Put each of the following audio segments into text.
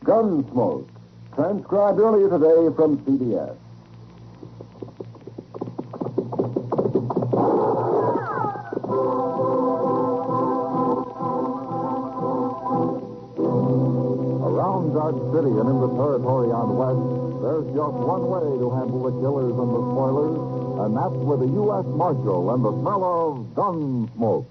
Gunsmoke, transcribed earlier today from CBS. Around Dark City and in the territory on West, there's just one way to handle the killers and the spoilers, and that's with a U.S. Marshal and the smell of Gunsmoke.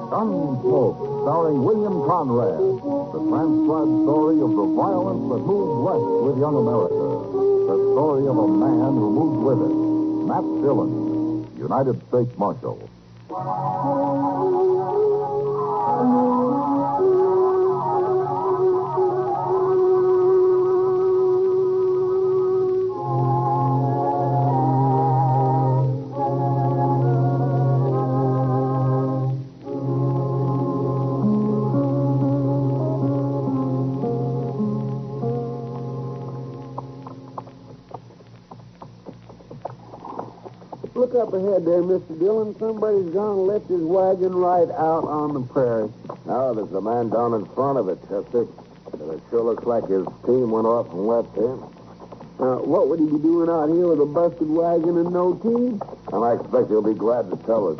Gunsmoke, starring William Conrad, the transcribed story of the violence that moved west with young America. The story of a man who moved with it. Matt Dillon, United States Marshal. Look up ahead there, Mr. Dillon. Somebody's gone and left his wagon right out on the prairie. No, there's a man down in front of it, Chester. And it sure looks like his team went off and left him. What would he be doing out here with a busted wagon and no team? And I expect he'll be glad to tell us.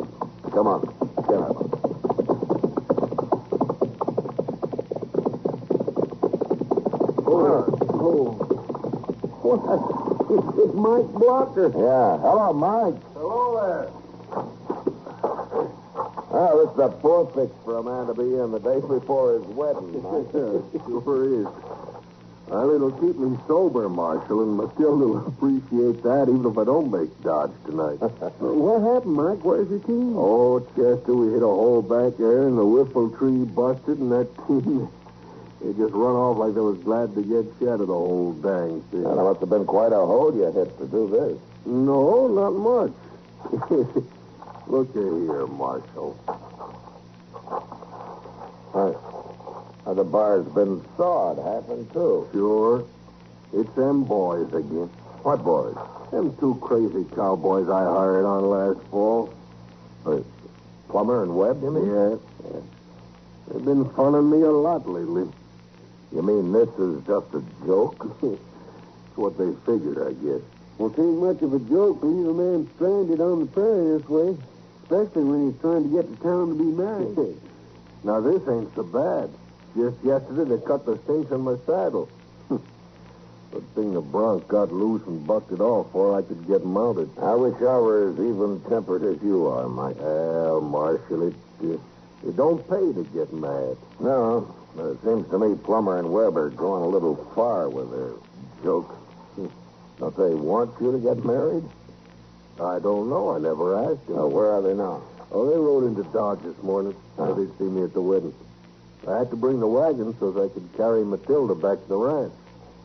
Come on, get up. What? It's Mike Blocker. Yeah. Hello, Mike. Hello there. Well, this is a poor fix for a man to be in the day before his wedding, Mike. Sure is. Well, it'll keep me sober, Marshal, and Matilda will appreciate that even if I don't make Dodge tonight. What happened, Mike? Where's your team? Oh, Chester, we hit a hole back there, and the whiffle tree busted, and that team... They just run off like they was glad to get shed of the whole dang thing. Well, it must have been quite a hole you hit to do this. No, not much. Look here, Marshal. The bar's been sawed, happened too. Sure. It's them boys again. What boys? Them two crazy cowboys I hired on last fall. Plummer and Webb, you mean? Yeah. They've been funning me a lot lately. You mean this is just a joke? It's what they figured, I guess. Well, it ain't much of a joke to leave a man stranded on the prairie this way, especially when he's trying to get to town to be married. Now, this ain't so bad. Just yesterday, they cut the stinks on my saddle. Good thing the bronc got loose and busted off before I could get mounted. I wish I were as even-tempered as you are, Mike. Well, Marshal, it don't pay to get mad. No, but it seems to me Plummer and Webb are going a little far with their joke. Don't they want you to get married? I don't know. I never asked them. Oh, where are they now? Oh, they rode into Dodge this morning. Oh. They'd see me at the wedding. I had to bring the wagon so that I could carry Matilda back to the ranch.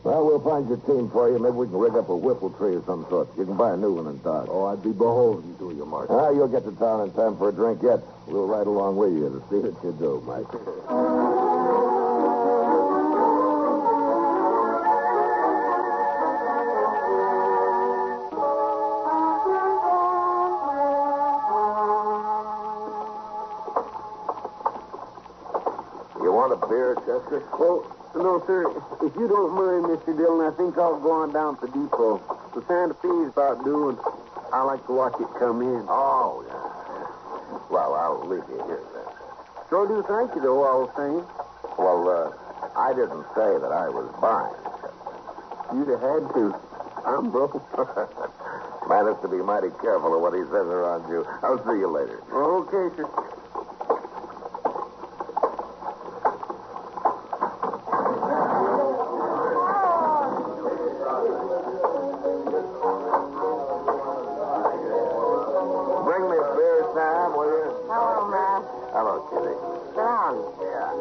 Well, we'll find your team for you. Maybe we can rig up a whiffle tree of some sort. You can buy a new one in Dodge. Oh, I'd be beholden to you, Marshal. You'll get to town in time for a drink yet. We'll ride along with you to see what you do, Mike. You want a beer, Chester? Oh, no, sir. If you don't mind, Mr. Dillon, I think I'll go on down to the depot. The Santa Fe's about due, and I like to watch it come in. Oh, yeah. Well, I'll leave you here then. Sure do thank you, though, all the same. Well, I didn't say that I was buying. You'd have had to. I'm broke. Man has to be mighty careful of what he says around you. I'll see you later. Okay, sir. Bring me a beer, Sam, will you? Hello, Matt. Hello, Kitty. Sit down. Yeah.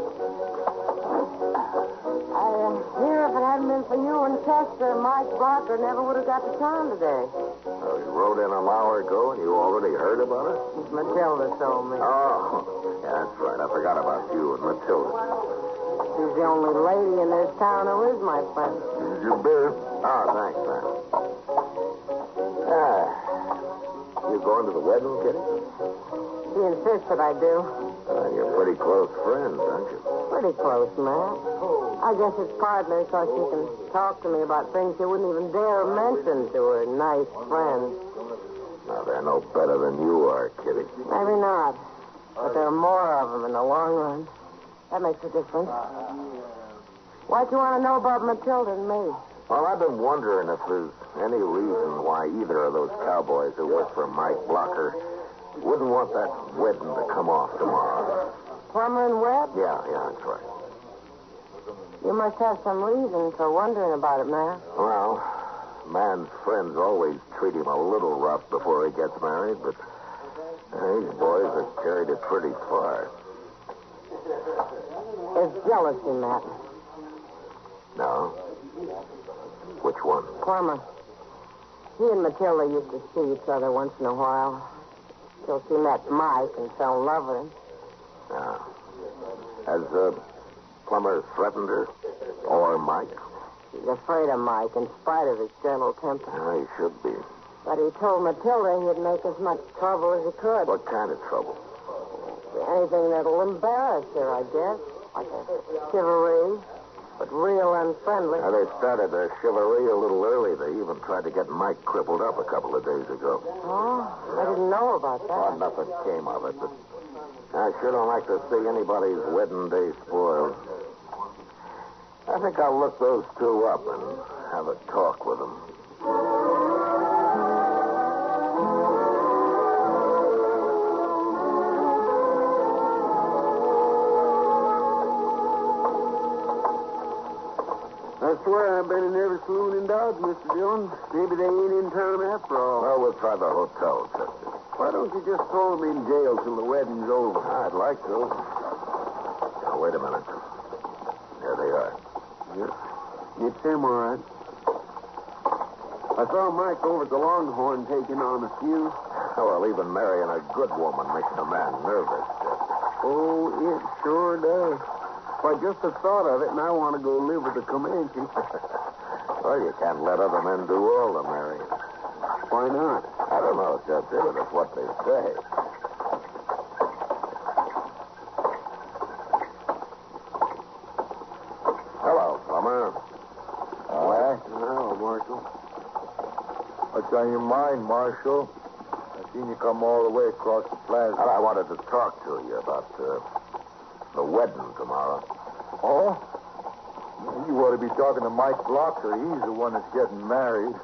Here, if it hadn't been for you and Chester, Mike Blocker never would have got to town today. Well, you rode in an hour ago and you already heard about it? Matilda told me. Oh. Yeah, that's right. I forgot about you and Matilda. She's the only lady in this town who is my friend. Here's your beer. Oh, thanks, man. You going to the wedding, Kitty? She insists that I do. You're pretty close friends, aren't you? Pretty close, Matt. I guess it's partly so she can talk to me about things she wouldn't even dare mention to her nice friends. Now, they're no better than you are, Kitty. Maybe not. But there are more of them in the long run. That makes a difference. What do you want to know about Matilda and me? Well, I've been wondering if there's any reason why either of those cowboys who work for Mike Blocker wouldn't want that wedding to come off tomorrow. Plummer and Webb? Yeah, that's right. You must have some reason for wondering about it, Matt. Well, man's friends always treat him a little rough before he gets married, but these boys have carried it pretty far. It's jealousy, Matt. No? Which one? Plummer. He and Matilda used to see each other once in a while. Till she met Mike and fell in love with him. Yeah. Has Plummer threatened her? Or Mike? He's afraid of Mike in spite of his gentle temper. Yeah, he should be. But he told Matilda he'd make as much trouble as he could. What kind of trouble? Anything that'll embarrass her, I guess. Like a chivalry, but real unfriendly. Now, they started their chivalry a little early. They even tried to get Mike crippled up a couple of days ago. Oh, I didn't know about that. Oh, nothing came of it, but I sure don't like to see anybody's wedding day spoiled. I think I'll look those two up and have a talk with them. I swear I've been in every saloon in Dodge, Mr. Dillon. Maybe they ain't in town after all. Well, we'll try the hotel, Chester. Why don't you just throw them in jail till the wedding's over? I'd like to. Now, wait a minute. There they are. Yeah. It's him, all right. I saw Mike over at the Longhorn taking on a few. Well, even marrying a good woman makes a man nervous, Chester. Oh, it sure does. Why, just the thought of it, and I want to go live with the Comanche. Well, you can't let other men do all the marrying. Why not? I don't know, Chester, but it's what they say. Hello, Plummer. Hello, Marshal. What's on your mind, Marshal? I seen you come all the way across the plaza. Well, I wanted to talk to you about the wedding tomorrow. Oh? You ought to be talking to Mike Blocker. He's the one that's getting married.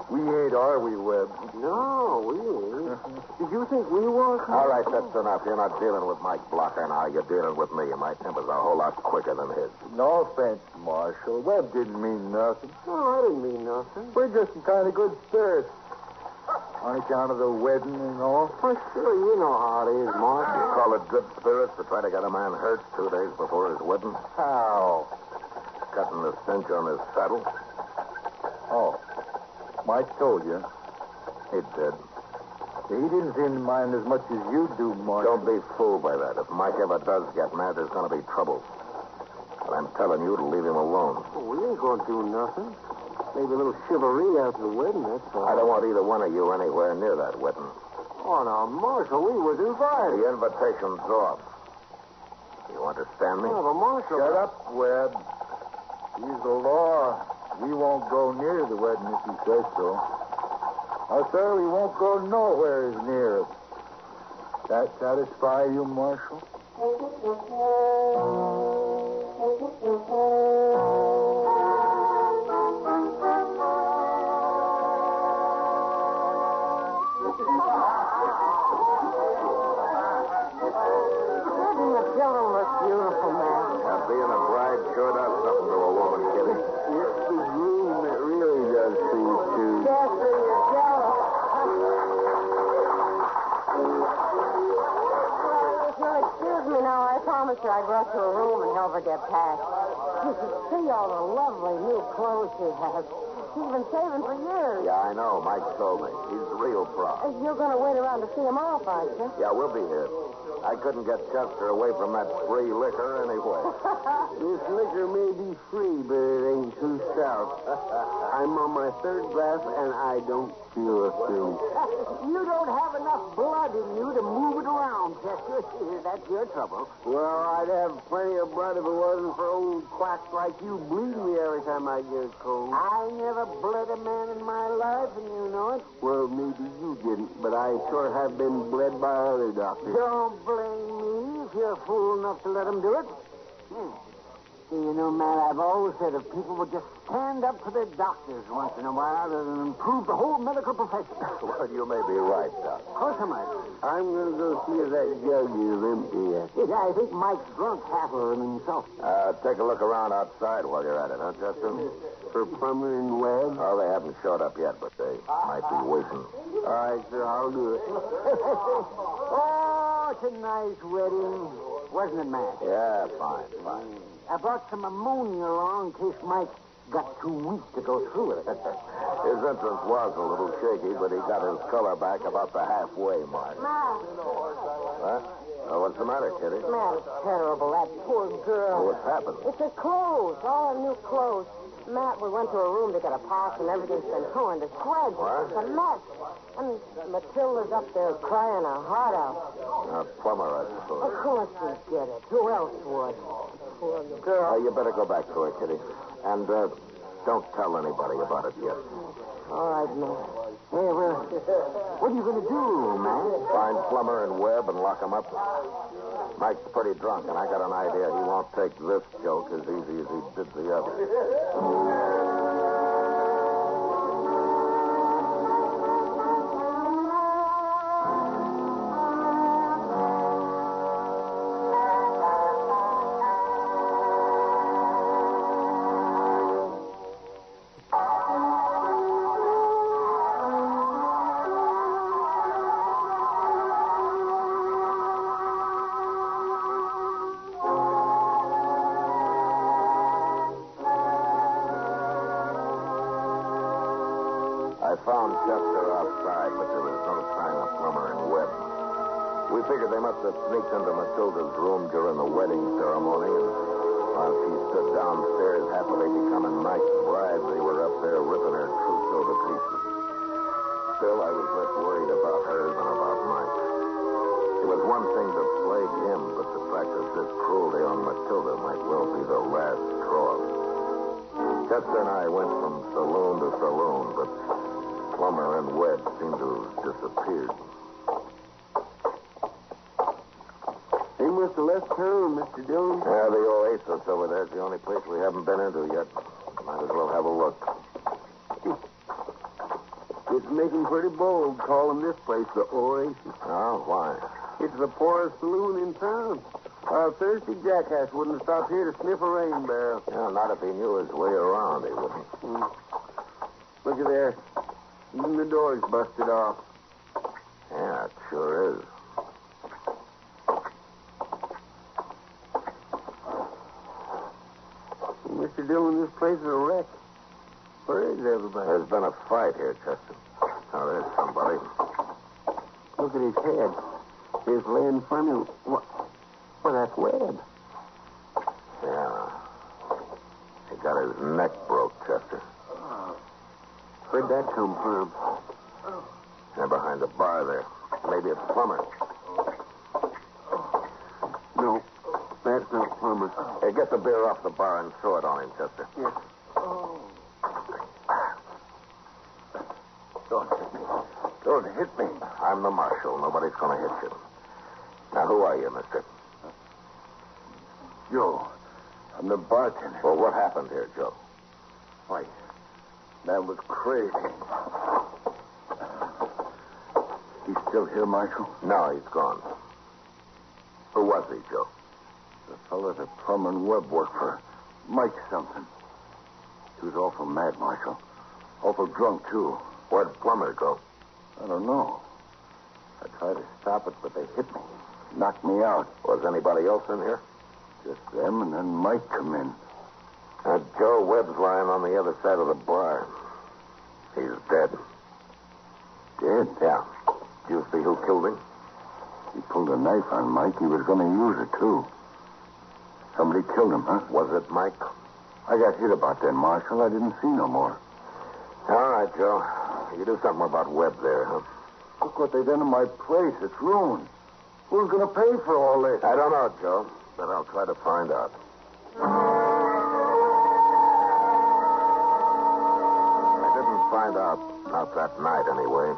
We ain't, are we, Webb? No, we ain't. Did you think we were? All right, that's enough. You're not dealing with Mike Blocker now. You're dealing with me, and my temper's a whole lot quicker than his. No offense, Marshal. Webb didn't mean nothing. No, I didn't mean nothing. We're just in kind of good spirits. On account of the wedding and all. Well, sure, you know how it is, Marshal. You call it good spirits to try to get a man hurt 2 days before his wedding? How? Cutting the cinch on his saddle? Oh. Mike told you. He did. He didn't seem to mind as much as you do, Marshal. Don't be fooled by that. If Mike ever does get mad, there's going to be trouble. But I'm telling you to leave him alone. Oh, we ain't going to do nothing. Maybe a little chivalry after the wedding, that's all. I don't want either one of you anywhere near that wedding. Oh, now, Marshal, we was invited. The invitation's off. You understand me? Oh, but Marshal... Shut up, Webb. He's the law. We won't go near the wedding if he says so. Oh, sir, we won't go nowhere near it. That satisfy you, Marshal? Beautiful, man. Now, being a bride sure does something to a woman, Kitty. It's the groom that really does things, too. Chester, you're jealous. If you'll excuse me now, I promised her I'd rush to her room and help her get packed. You should see all the lovely new clothes she has. She's been saving for years. Yeah, I know. Mike told me. He's real proud. You're going to wait around to see him off, aren't you? Yeah, we'll be here. I couldn't get Chester away from that free liquor anyway. This liquor may be free, but it ain't too stout. I'm on my third glass, and I don't feel a thing. You don't have enough blood in you to move it around, Chester. That's your trouble. Well, I'd have plenty of blood if it wasn't for old quacks like you bleeding me every time I get a cold. I never bled a man in my life, and you know it. Well, maybe you didn't, but I sure have been bled by other doctors. Don't blame me if you're fool enough to let him do it. See, you know, Matt, I've always said if people would just stand up to their doctors once in a while, it'll improve the whole medical profession. Well, you may be right, Doc. Of course I might. I'm going to go see if that jug is empty yet. Yeah, I think Mike's drunk half of it himself. Take a look around outside while you're at it, huh, Chester? For Plummer and Webb? Oh, they haven't showed up yet, but they might be waiting. All right, sir, I'll do it. Oh, it's a nice wedding. Wasn't it, Matt? Yeah, fine. I brought some ammonia along in case Mike got too weak to go through it. His entrance was a little shaky, but he got his color back about the halfway mark. Matt. Huh? Oh, what's the matter, Kitty? Matt, it's terrible. That poor girl. What's happened? It's her clothes, all her new clothes. Matt, we went to her room to get a pass, and everything's been torn to shreds. What? It's a mess. And Matilda's up there crying her heart out. Plumber, I suppose. Of course we get it. Who else would? Poor girl. You better go back to her, Kitty. And don't tell anybody about it yet. All right, Matt. Hey, well, what are you going to do, man? Find Plummer and Webb and lock them up. Mike's pretty drunk, and I got an idea he won't take this joke as easy as he did the other. I found Chester outside, but there was no sign of Plummer and Webb. We figured they must have sneaked into Matilda's room during the wedding ceremony, and while she stood downstairs happily becoming Mike's bride, they were up there ripping her trousseau to pieces. Still, I was less worried about her than about Mike. It was one thing to plague him, but to practice this cruelty on Matilda might well be the last straw. Chester and I went from saloon to saloon, but Plummer and Webb seemed to have disappeared. They must have left town, Mr. Dillon. Yeah, the Oasis over there is the only place we haven't been into yet. Might as well have a look. It's making pretty bold calling this place the Oasis. Oh, why? It's the poorest saloon in town. A thirsty jackass wouldn't have stopped here to sniff a rain barrel. Yeah, not if he knew his way around, he wouldn't. Look at there. Even the door's busted off. Yeah, it sure is. Mr. Dillon, this place is a wreck. Where is everybody? There's been a fight here, Chester. Oh, there's somebody. Look at his head. He's laying funny. What? Well, that's Webb. Yeah. He got his neck broke, Chester. Where'd that come from? They're behind the bar there. Maybe it's Plummer. No, that's not Plummer. Hey, get the beer off the bar and throw it on him, Chester. Yes. Don't hit me. I'm the marshal. Nobody's going to hit you. Now, who are you, mister? Joe, I'm the bartender. Well, what happened here, Joe? Why, that was crazy. He's still here, Marshal? No, he's gone. Who was he, Joe? The fellow that Plummer and Webb worked for. Mike something. He was awful mad, Marshal. Awful drunk, too. Where'd Plummer go? I don't know. I tried to stop it, but they hit me. Knocked me out. Was anybody else in here? Just them, and then Mike come in. Joe Webb's lying on the other side of the bar. He's dead. Dead? Yeah. Do you see who killed him? He pulled a knife on Mike. He was going to use it, too. Somebody killed him, huh? Was it Mike? I got hit about that, Marshal. I didn't see no more. All right, Joe. You do something about Webb there, huh? Look what they done to my place. It's ruined. Who's going to pay for all this? I don't know, Joe, but I'll try to find out. I didn't find out, not that night anyway.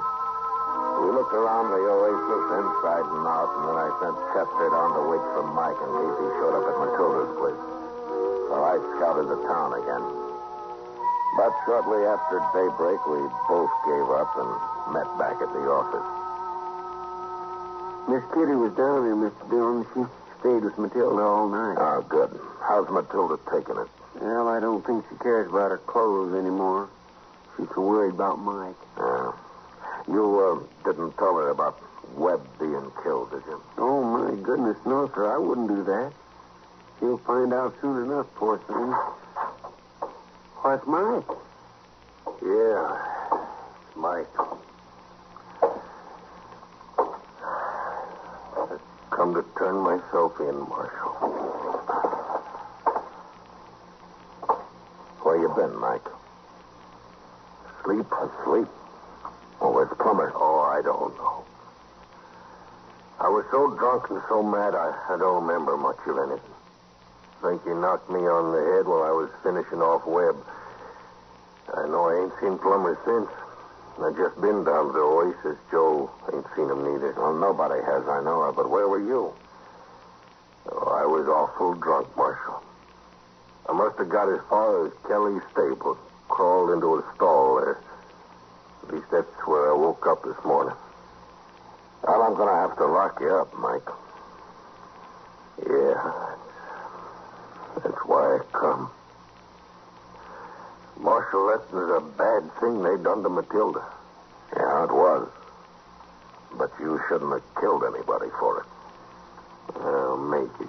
We looked around the oasis inside and out, and then I sent Chester down to wait for Mike in case he showed up at Matilda's place. So I scouted the town again. But shortly after daybreak, we both gave up and met back at the office. Miss Kitty was down here, Mr. Dillon. She stayed with Matilda all night. Oh, good. How's Matilda taking it? Well, I don't think she cares about her clothes anymore. She's so worried about Mike. You didn't tell her about Webb being killed, did you? Oh, my goodness, no, sir. I wouldn't do that. She'll find out soon enough, poor thing. What's Mike? Yeah, it's Mike. I've come to turn myself in, Marshal. Where you been, Mike? Asleep? Oh, where's Plummer? Oh, I don't know. I was so drunk and so mad, I don't remember much of anything. Think he knocked me on the head while I was finishing off Webb. I know I ain't seen Plummer since. I just been down to the oasis. Joe ain't seen him neither. Well, nobody has, I know of, but where were you? Oh, I was awful drunk, Marshal. I must have got as far as Kelly's stable. Crawled into a stall there. At least that's where I woke up this morning. Well, I'm going to have to lock you up, Mike. Yeah, that's why I come. Marshal, that was a bad thing they done to Matilda. Yeah, it was. But you shouldn't have killed anybody for it. Well, maybe.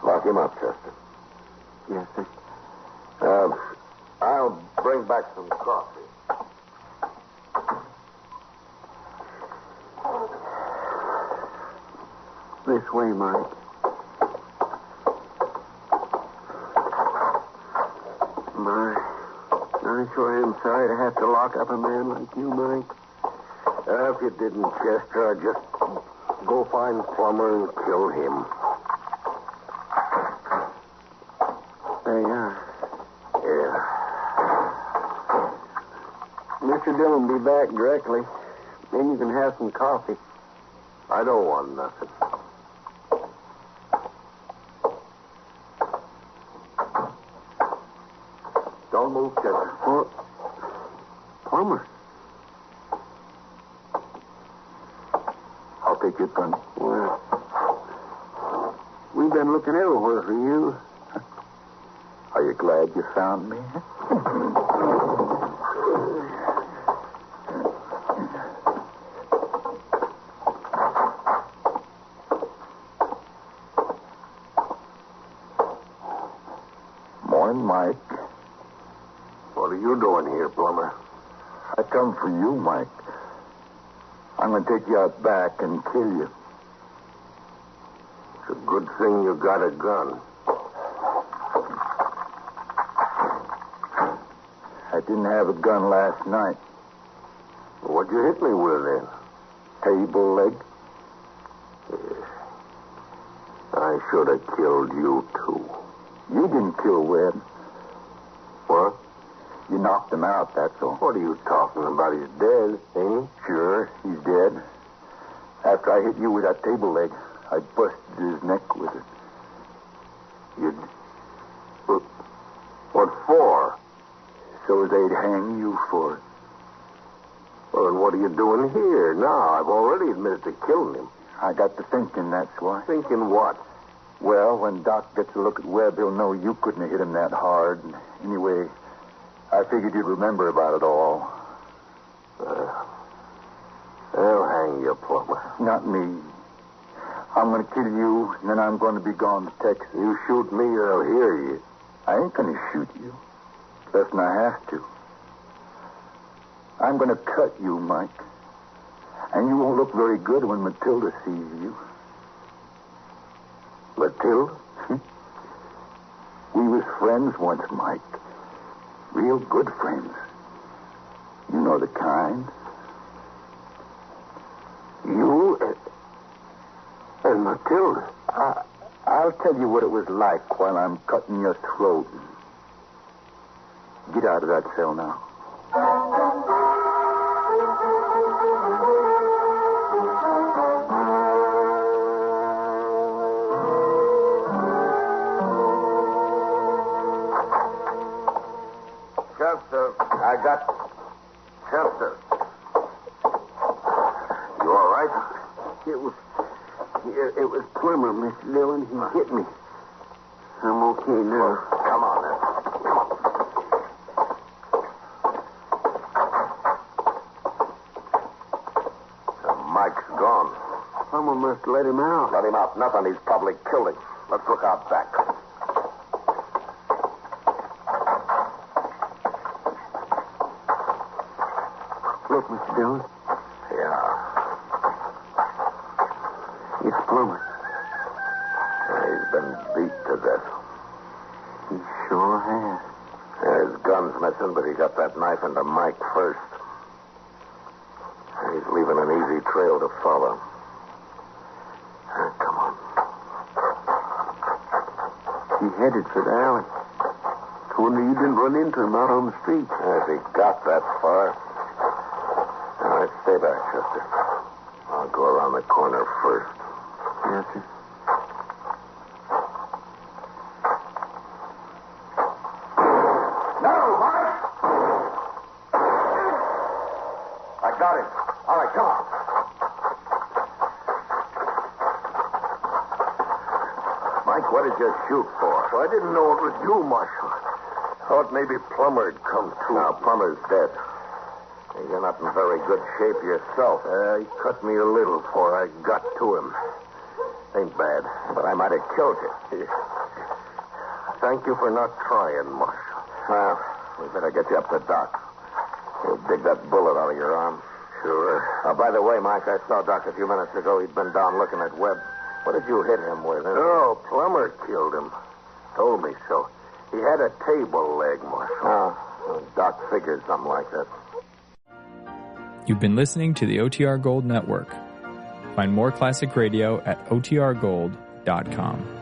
Lock him up, Chester. Yes, sir. I'll bring back some coffee. This way, Mike. I sure am sorry to have to lock up a man like you, Mike. If you didn't, Chester, I'd just go find Plummer and kill him. There you are. Yeah. Mr. Dillon will be back directly. Then you can have some coffee. I don't want nothing. Don't move, Chester. Well, Plummer. I'll take your gun. Well, we've been looking everywhere for you. Are you glad you found me? Morning, Mike. What are you doing here, Plummer? I come for you, Mike. I'm going to take you out back and kill you. It's a good thing you got a gun. I didn't have a gun last night. What'd you hit me with then? Table leg? Yeah. I should have killed you, too. You didn't kill Webb. What? You knocked him out, that's all. What are you talking about? He's dead, ain't he? Sure, he's dead. After I hit you with that table leg, I busted his neck with it. What for? So they'd hang you for it. Well, then what are you doing here now? I've already admitted to killing him. I got to thinking, that's why. Thinking what? Well, when Doc gets a look at Webb, he'll know you couldn't have hit him that hard. Anyway, I figured you'd remember about it all. They'll hang you, Plummer. Not me. I'm going to kill you, and then I'm going to be gone to Texas. You shoot me, or I'll hear you. I ain't going to shoot you. Less than I have to. I'm going to cut you, Mike. And you won't look very good when Matilda sees you. Matilda? We was friends once, Mike. Real good friends. You know the kind. You and Matilda? I'll tell you what it was like while I'm cutting your throat. Get out of that cell now. Chester, I got Chester. You all right? It was Plummer, Mr. Dillon. He hit me. I'm okay now. Come on, then. Come on. Mike's gone. Plummer must let him out. Let him out. Nothing. He's probably killed him. Let's look out back. Look, Mr. Dillon. Yeah. It's Plummer. He's been beat to death. He sure has. His gun's missing, but he got that knife into Mike first. He's leaving an easy trail to follow. Come on. He headed for the alley. I wonder you didn't run into him out on the street. If he got that far. All right, stay back, Chester. I'll go around the corner first. Yes, sir. No, Mike! I got him. All right, come on. Mike, what did you shoot for? I didn't know it was you, Marshal. Thought maybe Plummer had come to. Now, Plummer's dead. You're not in very good shape yourself. He cut me a little before I got to him. Ain't bad. But I might have killed you. Thank you for not trying, Marshal. Well, we better get you up to Doc. He'll dig that bullet out of your arm. Sure. By the way, Mike, I saw Doc a few minutes ago. He'd been down looking at Webb. What did you hit him with? Oh, Plummer killed him. Told me so. He had a table leg, Marshal. Doc figured something like that. You've been listening to the OTR Gold Network. Find more classic radio at otrgold.com.